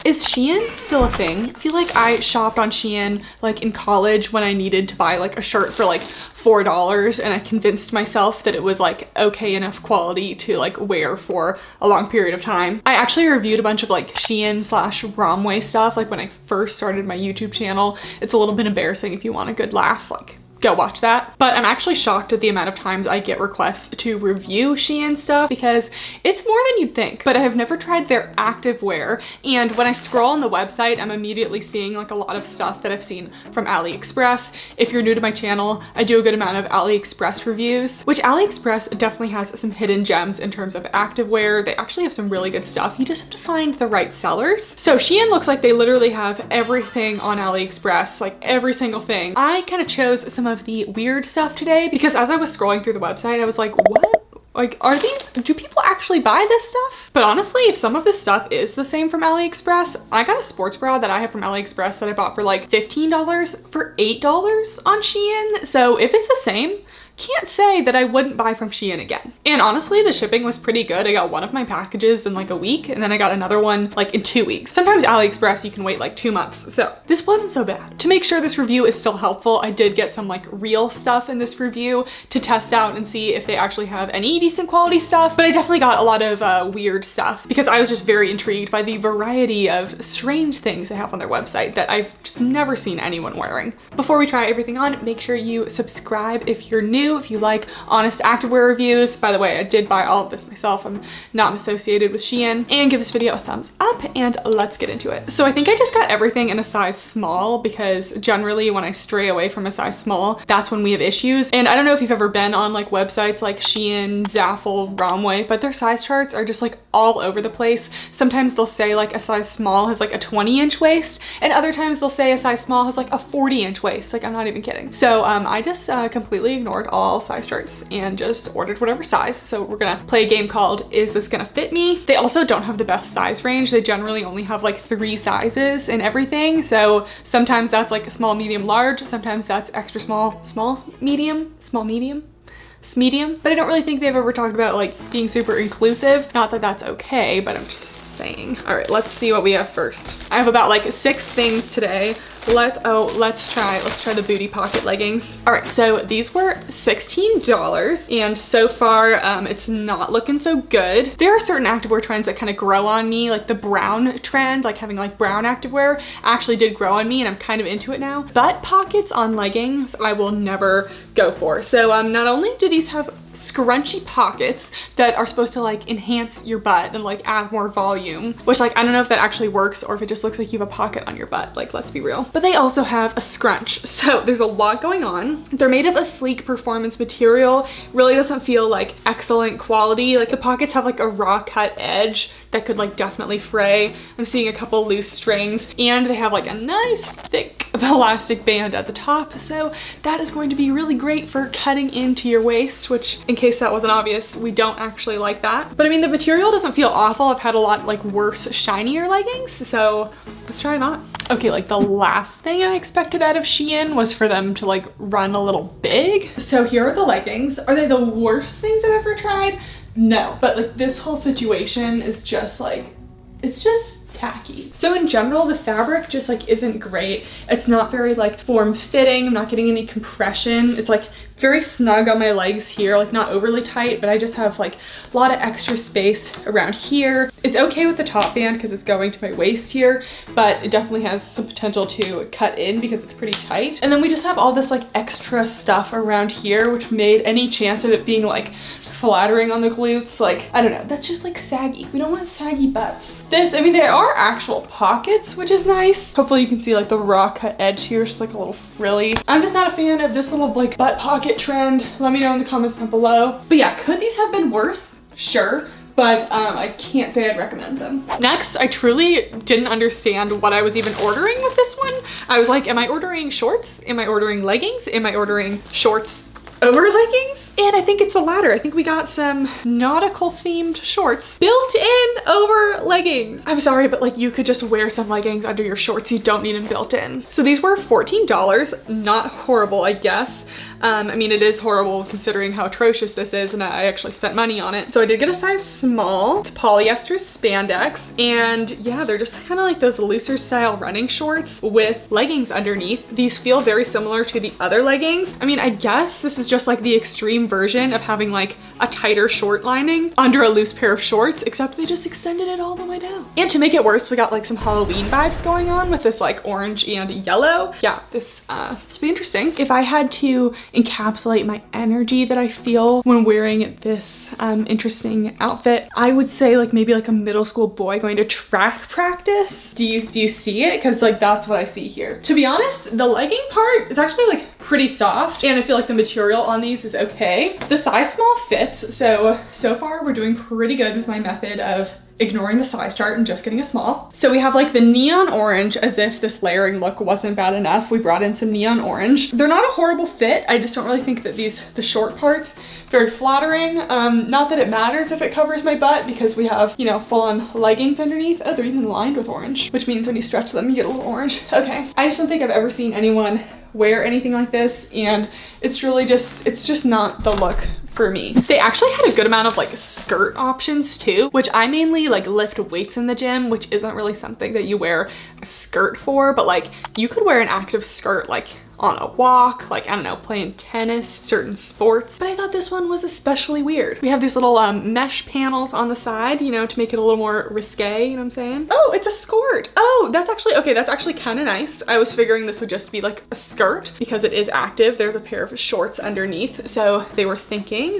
Is Shein still a thing? I feel like I shopped on Shein like in college when I needed to buy like a shirt for like $4 and I convinced myself that it was like okay enough quality to like wear for a long period of time. I actually reviewed a bunch of like Shein slash Romwe stuff like when I first started my YouTube channel. It's a little bit embarrassing. If you want a good laugh, like go watch that. But I'm actually shocked at the amount of times I get requests to review Shein stuff because it's more than you'd think. But I have never tried their activewear, and when I scroll on the website, I'm immediately seeing like a lot of stuff that I've seen from AliExpress. If you're new to my channel, I do a good amount of AliExpress reviews, which AliExpress definitely has some hidden gems in terms of activewear. They actually have some really good stuff. You just have to find the right sellers. So Shein looks like they literally have everything on AliExpress, like every single thing. I kind of chose some of the weird stuff today because as I was scrolling through the website, I was like, what? Like, do people actually buy this stuff? But honestly, if some of this stuff is the same from AliExpress, I got a sports bra that I have from AliExpress that I bought for like $15 for $8 on Shein. So if it's the same, can't say that I wouldn't buy from Shein again. And honestly, the shipping was pretty good. I got one of my packages in like a week and then I got another one like in 2 weeks. Sometimes AliExpress you can wait like 2 months. So this wasn't so bad. To make sure this review is still helpful, I did get some like real stuff in this review to test out and see if they actually have any decent quality stuff. But I definitely got a lot of weird stuff because I was just very intrigued by the variety of strange things they have on their website that I've just never seen anyone wearing. Before we try everything on, make sure you subscribe if you're new. If you like honest activewear reviews, by the way, I did buy all of this myself. I'm not associated with Shein. And give this video a thumbs up and let's get into it. So I think I just got everything in a size small because generally when I stray away from a size small, that's when we have issues. And I don't know if you've ever been on like websites like Shein, Zaful, Romwe, but their size charts are just like all over the place. Sometimes they'll say like a size small has like a 20-inch waist, and other times they'll say a size small has like a 40-inch waist. Like, I'm not even kidding. So I just completely ignored all size charts and just ordered whatever size. So we're gonna play a game called Is This Gonna Fit Me? They also don't have the best size range. They generally only have like 3 sizes and everything. So sometimes that's like a small, medium, large. Sometimes that's extra small, small, medium, small, medium. Medium, but I don't really think they've ever talked about like being super inclusive. Not that that's okay, but I'm just saying. All right, let's see what we have first. I have about like 6 things today. Let's try the booty pocket leggings. All right, so these were $16 and so far it's not looking so good. There are certain activewear trends that kind of grow on me, like the brown trend, like having like brown activewear actually did grow on me and I'm kind of into it now. Butt pockets on leggings, I will never go for. So not only do these have scrunchy pockets that are supposed to like enhance your butt and like add more volume, which like I don't know if that actually works or if it just looks like you have a pocket on your butt, like let's be real. But they also have a scrunch, so there's a lot going on. They're made of a sleek performance material. Really doesn't feel like excellent quality. Like the pockets have like a raw cut edge that could like definitely fray. I'm seeing a couple loose strings and they have like a nice thick elastic band at the top, so that is going to be really great for cutting into your waist, which in case that wasn't obvious, we don't actually like that. But I mean, the material doesn't feel awful. I've had a lot like worse, shinier leggings, so let's try that. Okay, like the last thing I expected out of Shein was for them to like run a little big. So here are the leggings. Are they the worst things I've ever tried? No, but like this whole situation is just like, it's just tacky. So in general, the fabric just like isn't great. It's not very like form-fitting. I'm not getting any compression. It's like very snug on my legs here, like not overly tight, but I just have like a lot of extra space around here. It's okay with the top band because it's going to my waist here, but it definitely has some potential to cut in because it's pretty tight. And then we just have all this like extra stuff around here, which made any chance of it being like flattering on the glutes, like, I don't know, that's just like saggy. We don't want saggy butts. This, I mean, there are actual pockets, which is nice. Hopefully you can see like the raw cut edge here. It's just like a little frilly. I'm just not a fan of this little like butt pocket trend. Let me know in the comments down below. But yeah, could these have been worse? Sure. But I can't say I'd recommend them. Next, I truly didn't understand what I was even ordering with this one. I was like, am I ordering shorts? Am I ordering leggings? Am I ordering shorts over leggings. And I think it's the latter. I think we got some nautical themed shorts built in over leggings. I'm sorry, but like you could just wear some leggings under your shorts. You don't need them built in. So these were $14. Not horrible, I guess. I mean, it is horrible considering how atrocious this is, and I actually spent money on it. So I did get a size small. It's polyester spandex, and yeah, they're just kind of like those looser style running shorts with leggings underneath. These feel very similar to the other leggings. I mean, I guess this is just like the extreme version of having like a tighter short lining under a loose pair of shorts, except they just extended it all the way down. And to make it worse, we got like some Halloween vibes going on with this like orange and yellow. Yeah, this will be interesting. If I had to encapsulate my energy that I feel when wearing this interesting outfit, I would say like maybe like a middle school boy going to track practice. Do you see it? Because like that's what I see here. To be honest, the legging part is actually like pretty soft, and I feel like the material on these is okay. The size small fits, so far we're doing pretty good with my method of ignoring the size chart and just getting a small. So we have like the neon orange, as if this layering look wasn't bad enough. We brought in some neon orange. They're not a horrible fit. I just don't really think that the short parts, very flattering. Not that it matters if it covers my butt because we have, you know, full on leggings underneath. Oh, they're even lined with orange, which means when you stretch them, you get a little orange. Okay. I just don't think I've ever seen anyone wear anything like this, and it's just not the look for me. They actually had a good amount of like skirt options too, which I mainly like lift weights in the gym, which isn't really something that you wear a skirt for, but like you could wear an active skirt like on a walk, like, I don't know, playing tennis, certain sports. But I thought this one was especially weird. We have these little mesh panels on the side, you know, to make it a little more risque, you know what I'm saying? Oh, it's a skirt. Oh, that's actually, okay, that's actually kind of nice. I was figuring this would just be like a skirt because it is active. There's a pair of shorts underneath. So they were thinking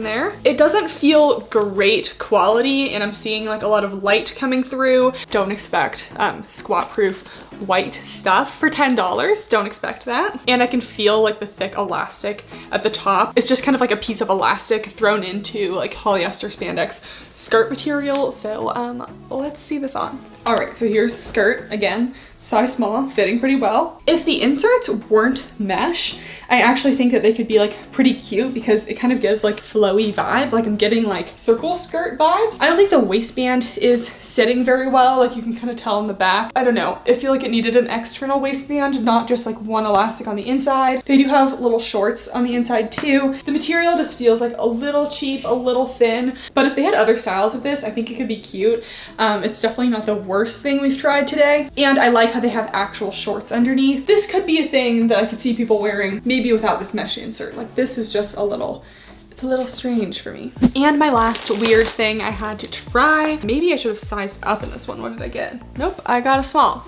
there. It doesn't feel great quality, and I'm seeing like a lot of light coming through. Don't expect squat proof white stuff for $10. Don't expect that. And I can feel like the thick elastic at the top. It's just kind of like a piece of elastic thrown into like polyester spandex skirt material. So let's see this on. All right, so here's the skirt again. Size small, fitting pretty well. If the inserts weren't mesh, I actually think that they could be like pretty cute because it kind of gives like flowy vibe. Like I'm getting like circle skirt vibes. I don't think the waistband is sitting very well. Like you can kind of tell in the back. I don't know. I feel like it needed an external waistband, not just like one elastic on the inside. They do have little shorts on the inside too. The material just feels like a little cheap, a little thin, but if they had other styles of this, I think it could be cute. It's definitely not the worst thing we've tried today. And I like how they have actual shorts underneath. This could be a thing that I could see people wearing maybe without this mesh insert. Like this is just it's a little strange for me. And my last weird thing I had to try, maybe I should have sized up in this one. What did I get? Nope, I got a small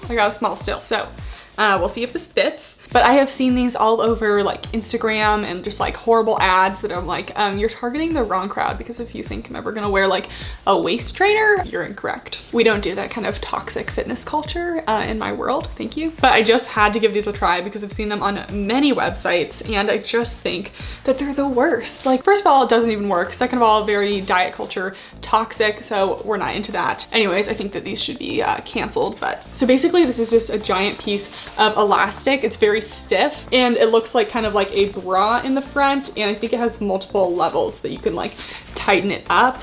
still. So we'll see if this fits. But I have seen these all over like Instagram and just like horrible ads that I'm like, you're targeting the wrong crowd, because if you think I'm ever gonna wear like a waist trainer, you're incorrect. We don't do that kind of toxic fitness culture in my world, thank you. But I just had to give these a try because I've seen them on many websites, and I just think that they're the worst. Like, first of all, it doesn't even work. Second of all, very diet culture toxic, so we're not into that. Anyways, I think that these should be canceled. But so basically this is just a giant piece of elastic. It's very stiff, and it looks like kind of like a bra in the front, and I think it has multiple levels that you can like tighten it up.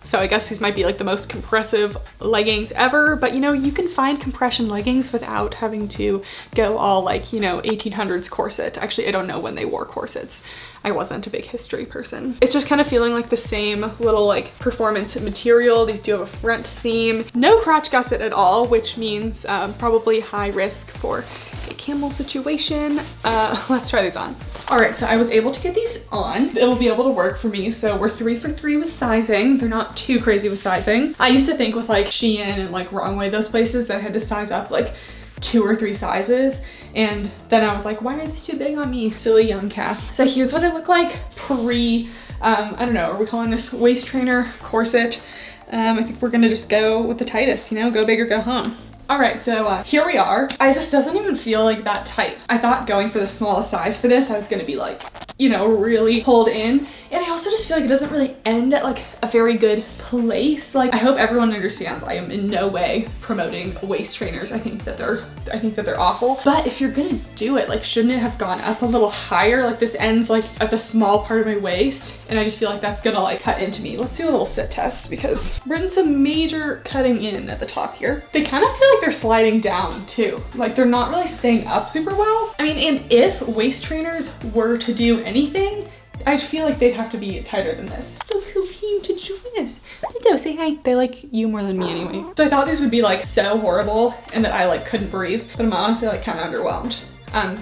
So I guess these might be like the most compressive leggings ever, but you know, you can find compression leggings without having to go all like, you know, 1800s corset. Actually, I don't know when they wore corsets. I wasn't a big history person. It's just kind of feeling like the same little like performance material. These do have a front seam, no crotch gusset at all, which means probably high risk for a camel situation. Let's try these on. All right, so I was able to get these on. It'll be able to work for me. So we're 3 for 3 with sizing. They're not too crazy with sizing. I used to think with like Shein and like Wrongway, those places, that I had to size up like 2 or 3 sizes. And then I was like, why are these too big on me? Silly young calf. So here's what it looked like pre, I don't know, are we calling this waist trainer corset? I think we're gonna just go with the tightest, you know, go big or go home. All right, so here we are. This doesn't even feel like that tight. I thought going for the smallest size for this, I was gonna be like you know, really pulled in. And I also just feel like it doesn't really end at like a very good place. Like, I hope everyone understands I am in no way promoting waist trainers. I think that they're awful. But if you're gonna do it, like, shouldn't it have gone up a little higher? Like, this ends like at the small part of my waist, and I just feel like that's gonna like cut into me. Let's do a little sit test because we're in some major cutting in at the top here. They kind of feel like they're sliding down too. Like, they're not really staying up super well. I mean, and if waist trainers were to do anything, I feel like they'd have to be tighter than this. Look who came to join us. Hello, say hi. They like you more than me anyway. So I thought these would be like so horrible and that I like couldn't breathe, but I'm honestly like kind of underwhelmed.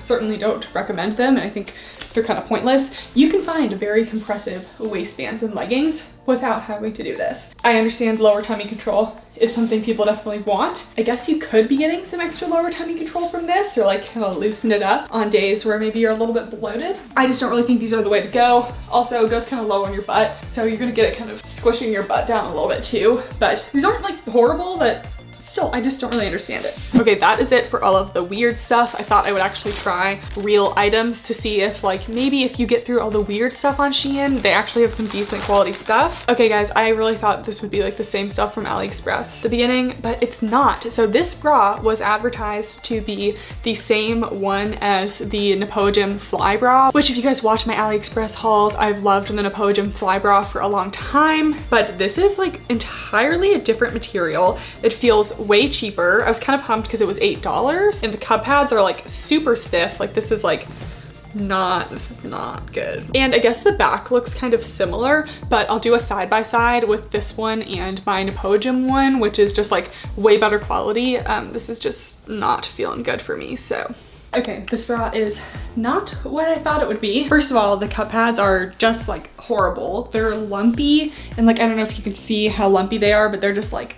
Certainly don't recommend them, and I think they're kind of pointless. You can find very compressive waistbands and leggings without having to do this. I understand lower tummy control is something people definitely want. I guess you could be getting some extra lower tummy control from this, or like kind of loosen it up on days where maybe you're a little bit bloated. I just don't really think these are the way to go. Also, it goes kind of low on your butt, so you're gonna get it kind of squishing your butt down a little bit too. But these aren't like horrible, but still, I just don't really understand it. Okay, that is it for all of the weird stuff. I thought I would actually try real items to see if like maybe if you get through all the weird stuff on Shein, they actually have some decent quality stuff. Okay guys, I really thought this would be like the same stuff from AliExpress at the beginning, but it's not. So this bra was advertised to be the same one as the Nepogym Fly Bra, which if you guys watch my AliExpress hauls, I've loved the Nepogym Fly Bra for a long time, but this is like entirely a different material. It feels way cheaper. I was kind of pumped because it was $8, and the cup pads are like super stiff. Like this is not good. And I guess the back looks kind of similar, but I'll do a side by side with this one and my Nepogym one, which is just like way better quality. This is just not feeling good for me, so. Okay, this bra is not what I thought it would be. First of all, the cup pads are just like horrible. They're lumpy, and like, I don't know if you can see how lumpy they are, but they're just like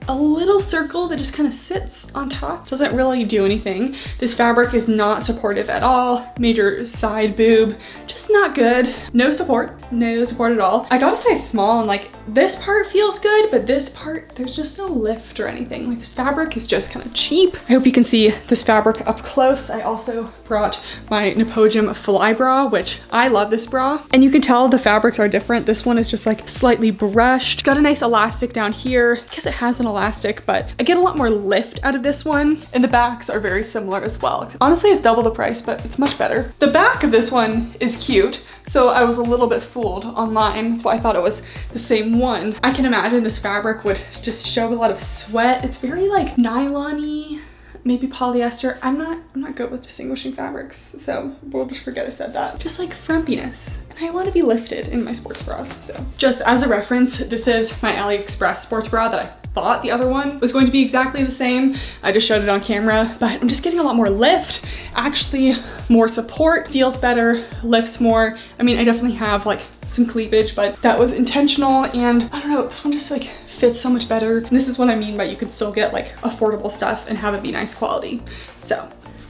a little circle that just kind of sits on top. Doesn't really do anything. This fabric is not supportive at all. Major side boob, just not good. No support at all. I got a size small, and like this part feels good, but this part, there's just no lift or anything. Like this fabric is just kind of cheap. I hope you can see this fabric up close. I also brought my Nepogym Fly Bra, which I love this bra. And you can tell the fabrics are different. This one is just like slightly brushed. It's got a nice elastic down here because it has an elastic, but I get a lot more lift out of this one. And the backs are very similar as well. Honestly, it's double the price, but it's much better. The back of this one is cute, so I was a little bit fooled online. That's why I thought it was the same one. I can imagine this fabric would just show a lot of sweat. It's very like nylon-y, maybe polyester. I'm not good with distinguishing fabrics, so we'll just forget I said that. Just like frumpiness. And I want to be lifted in my sports bras, so. Just as a reference, this is my AliExpress sports bra that I thought the other one was going to be exactly the same. I just showed it on camera, but I'm just getting a lot more lift, actually more support, feels better, lifts more. I mean, I definitely have like some cleavage, but that was intentional, and I don't know, this one just like fits so much better. And this is what I mean by you can still get like affordable stuff and have it be nice quality. So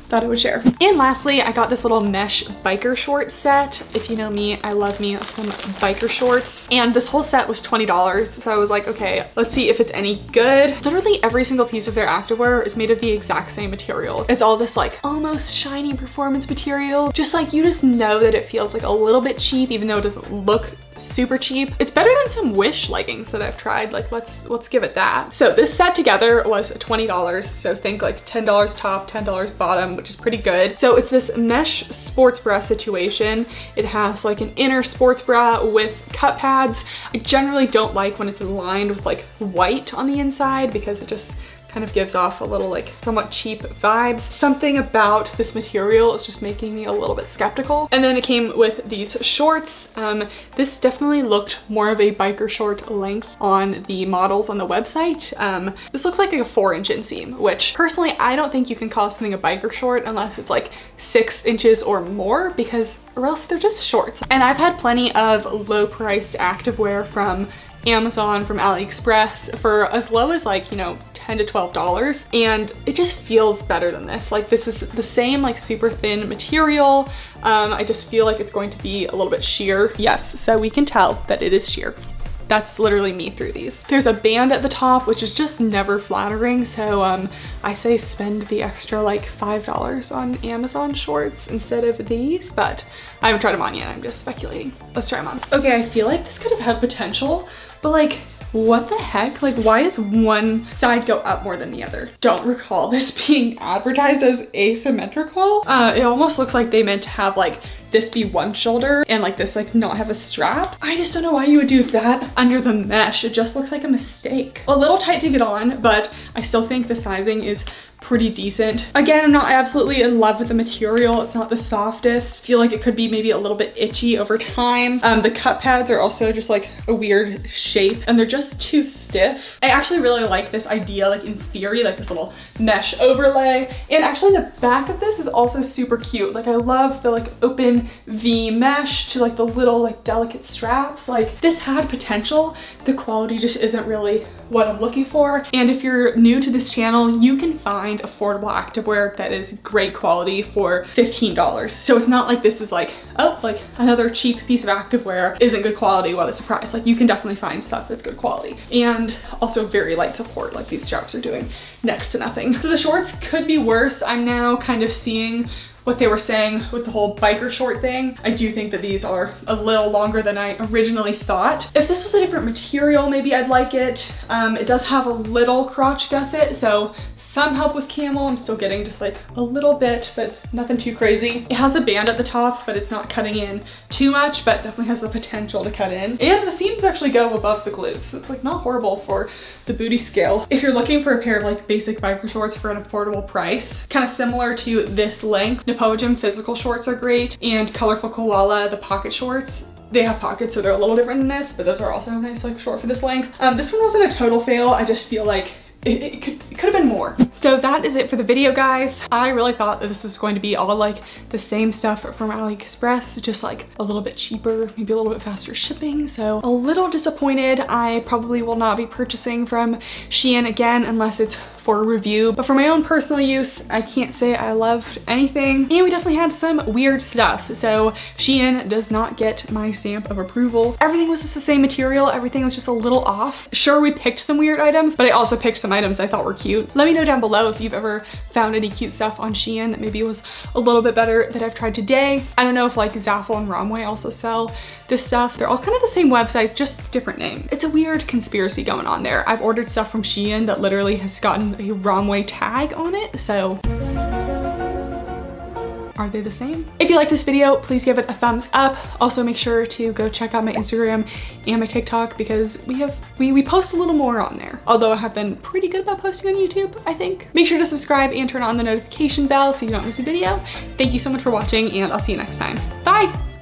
thought I would share. And lastly, I got this little mesh biker short set. If you know me, I love me some biker shorts. And this whole set was $20. So I was like, okay, let's see if it's any good. Literally every single piece of their activewear is made of the exact same material. It's all this like almost shiny performance material. Just like, you just know that it feels like a little bit cheap, even though it doesn't look super cheap. It's better than some Wish leggings that I've tried. Like, let's give it that. So this set together was $20. So think like $10 top, $10 bottom, which is pretty good. So it's this mesh sports bra situation. It has like an inner sports bra with cup pads. I generally don't like when it's lined with like white on the inside because it just kind of gives off a little like somewhat cheap vibes. Something about this material is just making me a little bit skeptical. And then it came with these shorts. This definitely looked more of a biker short length on the models on the website. This looks like a 4-inch inseam, which personally I don't think you can call something a biker short unless it's like 6 inches or more, because or else they're just shorts. And I've had plenty of low priced activewear from Amazon, from AliExpress for as low as like, you know, $10 to $12, and it just feels better than this. Like, this is the same like super thin material. I just feel like it's going to be a little bit sheer. Yes, so we can tell that it is sheer. that's literally me through these. There's a band at the top, which is just never flattering. So I say spend the extra like $5 on Amazon shorts instead of these, but I haven't tried them on yet. I'm just speculating. Let's try them on. Okay, I feel like this could have had potential, but like, what the heck? Like, why does one side go up more than the other? Don't recall this being advertised as asymmetrical. It almost looks like they meant to have like this be one shoulder and like this like not have a strap. I just don't know why you would do that under the mesh. It just looks like a mistake. A little tight to get on, but I still think the sizing is pretty decent. Again, I'm not absolutely in love with the material. It's not the softest. I feel like it could be maybe a little bit itchy over time. The cut pads are also just like a weird shape and they're just too stiff. I actually really like this idea, like in theory, like this little mesh overlay. And actually the back of this is also super cute. Like I love the like open V mesh to like the little like delicate straps. Like this had potential. The quality just isn't really what I'm looking for. And if you're new to this channel, you can find affordable activewear that is great quality for $15. So it's not like this is like, oh, like another cheap piece of activewear isn't good quality, what a surprise. Like you can definitely find stuff that's good quality and also very light support, like these straps are doing next to nothing. So the shorts could be worse. I'm now kind of seeing what they were saying with the whole biker short thing. I do think that these are a little longer than I originally thought. If this was a different material, maybe I'd like it. It does have a little crotch gusset, so some help with camel. I'm still getting just like a little bit, but nothing too crazy. It has a band at the top, but it's not cutting in too much, but definitely has the potential to cut in. And the seams actually go above the glutes, so it's like not horrible for the booty scale. If you're looking for a pair of like basic biker shorts for an affordable price, kind of similar to this length, Nepogem physical shorts are great, and Colorful Koala, the pocket shorts. They have pockets, so they're a little different than this, but those are also nice, like short for this length. This one wasn't a total fail. I just feel like it could have been more. So that is it for the video, guys. I really thought that this was going to be all like the same stuff from AliExpress, just like a little bit cheaper, maybe a little bit faster shipping. So a little disappointed. I probably will not be purchasing from Shein again unless it's for review. But for my own personal use, I can't say I loved anything. And we definitely had some weird stuff. So Shein does not get my stamp of approval. Everything was just the same material. Everything was just a little off. Sure, we picked some weird items, but I also picked some items I thought were cute. Let me know down below if you've ever found any cute stuff on Shein that maybe was a little bit better that I've tried today. I don't know if like Zaful and Romwe also sell this stuff. They're all kind of the same websites, just different name. It's a weird conspiracy going on there. I've ordered stuff from Shein that literally has gotten a Romwe tag on it, so are they the same? If you like this video, please give it a thumbs up. Also make sure to go check out my Instagram and my TikTok because we post a little more on there. Although I have been pretty good about posting on YouTube, I think. Make sure to subscribe and turn on the notification bell so you don't miss a video. Thank you so much for watching and I'll see you next time. Bye!